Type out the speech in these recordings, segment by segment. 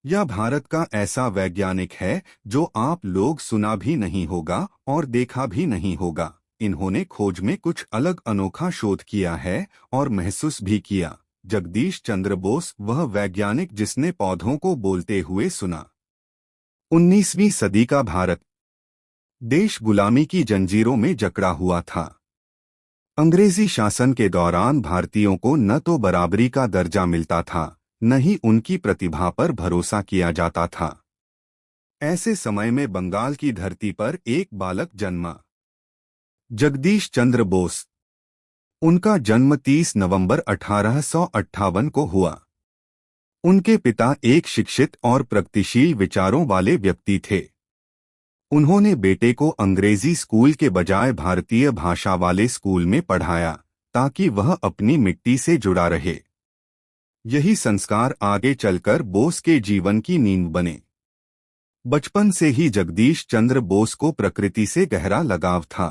यह भारत का ऐसा वैज्ञानिक है जो आप लोग सुना भी नहीं होगा और देखा भी नहीं होगा। इन्होंने खोज में कुछ अलग अनोखा शोध किया है और महसूस भी किया। जगदीश चंद्र बोस, वह वैज्ञानिक जिसने पौधों को बोलते हुए सुना। 19वीं सदी का भारत देश गुलामी की जंजीरों में जकड़ा हुआ था। अंग्रेजी शासन के दौरान भारतीयों को न तो बराबरी का दर्जा मिलता था, न ही उनकी प्रतिभा पर भरोसा किया जाता था। ऐसे समय में बंगाल की धरती पर एक बालक जन्मा, जगदीश चंद्र बोस। उनका जन्म 30 नवंबर 1858 को हुआ। उनके पिता एक शिक्षित और प्रगतिशील विचारों वाले व्यक्ति थे। उन्होंने बेटे को अंग्रेजी स्कूल के बजाय भारतीय भाषा वाले स्कूल में पढ़ाया ताकि वह अपनी मिट्टी से जुड़ा रहे। यही संस्कार आगे चलकर बोस के जीवन की नींव बने। बचपन से ही जगदीश चंद्र बोस को प्रकृति से गहरा लगाव था।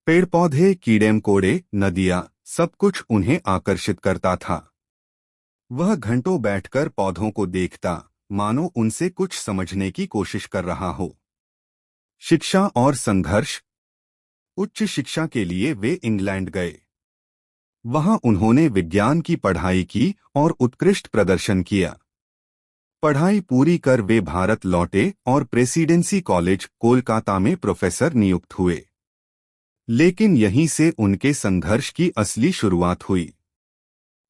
पेड़ पौधे, कीड़े मकोड़े, नदियां, सब कुछ उन्हें आकर्षित करता था। वह घंटों बैठकर पौधों को देखता, मानो उनसे कुछ समझने की कोशिश कर रहा हो। शिक्षा और संघर्ष। उच्च शिक्षा के लिए वे इंग्लैंड गए। वहां उन्होंने विज्ञान की पढ़ाई की और उत्कृष्ट प्रदर्शन किया। पढ़ाई पूरी कर वे भारत लौटे और प्रेसिडेंसी कॉलेज, कोलकाता में प्रोफेसर नियुक्त हुए। लेकिन यहीं से उनके संघर्ष की असली शुरुआत हुई।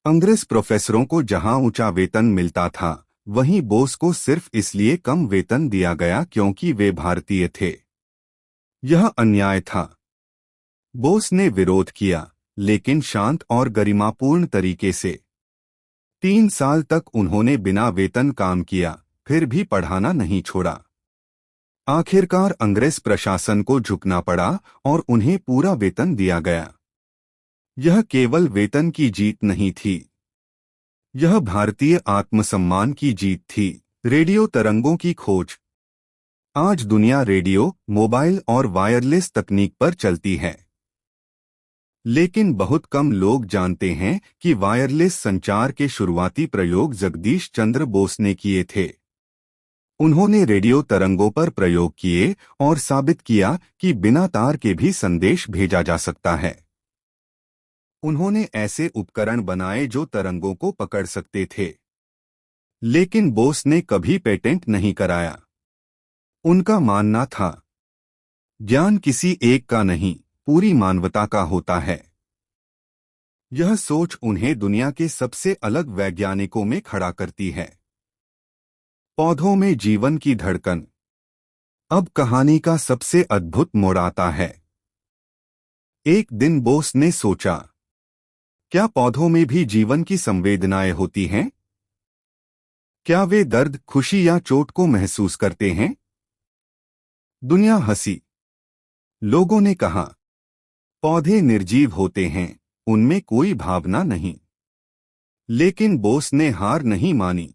अंग्रेज प्रोफेसरों को जहां ऊंचा वेतन मिलता था, वहीं बोस को सिर्फ इसलिए कम वेतन दिया गया क्योंकि वे भारतीय थे। यह अन्याय था। बोस ने विरोध किया, लेकिन शांत और गरिमापूर्ण तरीके से। 3 साल तक उन्होंने बिना वेतन काम किया, फिर भी पढ़ाना नहीं छोड़ा। आखिरकार अंग्रेज प्रशासन को झुकना पड़ा और उन्हें पूरा वेतन दिया गया। यह केवल वेतन की जीत नहीं थी, यह भारतीय आत्मसम्मान की जीत थी। रेडियो तरंगों की खोज। आज दुनिया रेडियो, मोबाइल और वायरलेस तकनीक पर चलती है। लेकिन बहुत कम लोग जानते हैं कि वायरलेस संचार के शुरुआती प्रयोग जगदीश चंद्र बोस ने किए थे। उन्होंने रेडियो तरंगों पर प्रयोग किए और साबित किया कि बिना तार के भी संदेश भेजा जा सकता है। उन्होंने ऐसे उपकरण बनाए जो तरंगों को पकड़ सकते थे। लेकिन बोस ने कभी पेटेंट नहीं कराया। उनका मानना था, ज्ञान किसी एक का नहीं, पूरी मानवता का होता है। यह सोच उन्हें दुनिया के सबसे अलग वैज्ञानिकों में खड़ा करती है। पौधों में जीवन की धड़कन। अब कहानी का सबसे अद्भुत मोड़ आता है। एक दिन बोस ने सोचा, क्या पौधों में भी जीवन की संवेदनाएं होती हैं? क्या वे दर्द, खुशी या चोट को महसूस करते हैं? दुनिया हंसी। लोगों ने कहा, पौधे निर्जीव होते हैं, उनमें कोई भावना नहीं। लेकिन बोस ने हार नहीं मानी।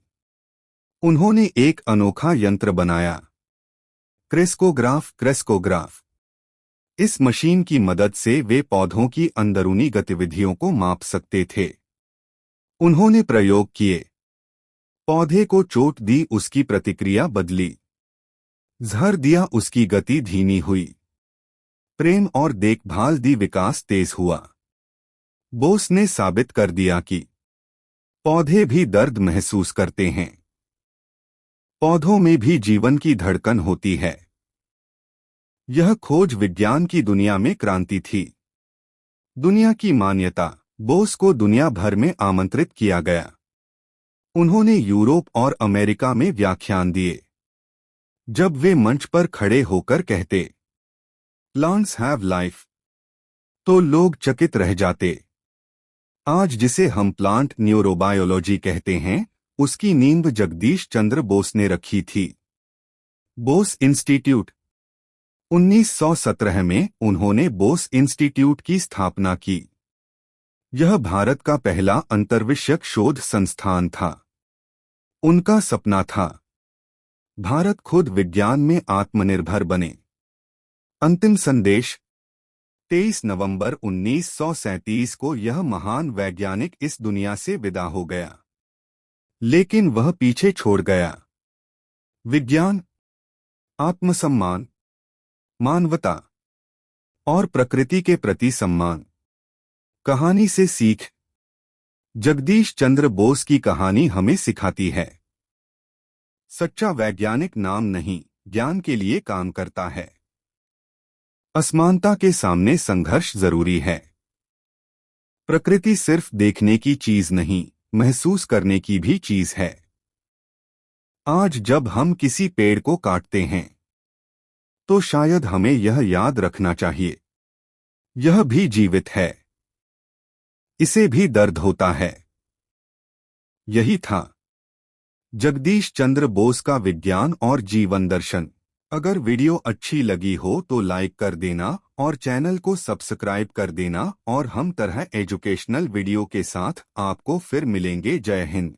उन्होंने एक अनोखा यंत्र बनाया, क्रेस्कोग्राफ। इस मशीन की मदद से वे पौधों की अंदरूनी गतिविधियों को माप सकते थे। उन्होंने प्रयोग किए, पौधे को चोट दी, उसकी प्रतिक्रिया बदली। जहर दिया, उसकी गति धीमी हुई। प्रेम और देखभाल दी, विकास तेज हुआ। बोस ने साबित कर दिया कि पौधे भी दर्द महसूस करते हैं। पौधों में भी जीवन की धड़कन होती है। यह खोज विज्ञान की दुनिया में क्रांति थी। दुनिया की मान्यता। बोस को दुनिया भर में आमंत्रित किया गया। उन्होंने यूरोप और अमेरिका में व्याख्यान दिए। जब वे मंच पर खड़े होकर कहते, प्लांट्स हैव लाइफ, तो लोग चकित रह जाते। आज जिसे हम प्लांट न्यूरोबायोलॉजी कहते हैं, उसकी नींव जगदीश चंद्र बोस ने रखी थी। बोस इंस्टीट्यूट। 1917 में उन्होंने बोस इंस्टीट्यूट की स्थापना की। यह भारत का पहला अंतर्विषयक शोध संस्थान था। उनका सपना था, भारत खुद विज्ञान में आत्मनिर्भर बने। अंतिम संदेश। 23 नवंबर 1937 को यह महान वैज्ञानिक इस दुनिया से विदा हो गया। लेकिन वह पीछे छोड़ गया। विज्ञान, आत्मसम्मान, मानवता और प्रकृति के प्रति सम्मान। कहानी से सीख। जगदीश चंद्र बोस की कहानी हमें सिखाती है, सच्चा वैज्ञानिक नाम नहीं, ज्ञान के लिए काम करता है। असमानता के सामने संघर्ष जरूरी है। प्रकृति सिर्फ देखने की चीज नहीं, महसूस करने की भी चीज है। आज जब हम किसी पेड़ को काटते हैं, तो शायद हमें यह याद रखना चाहिए, यह भी जीवित है, इसे भी दर्द होता है। यही था जगदीश चंद्र बोस का विज्ञान और जीवन दर्शन। अगर वीडियो अच्छी लगी हो तो लाइक कर देना और चैनल को सब्सक्राइब कर देना, और हम तरह एजुकेशनल वीडियो के साथ आपको फिर मिलेंगे। जय हिंद।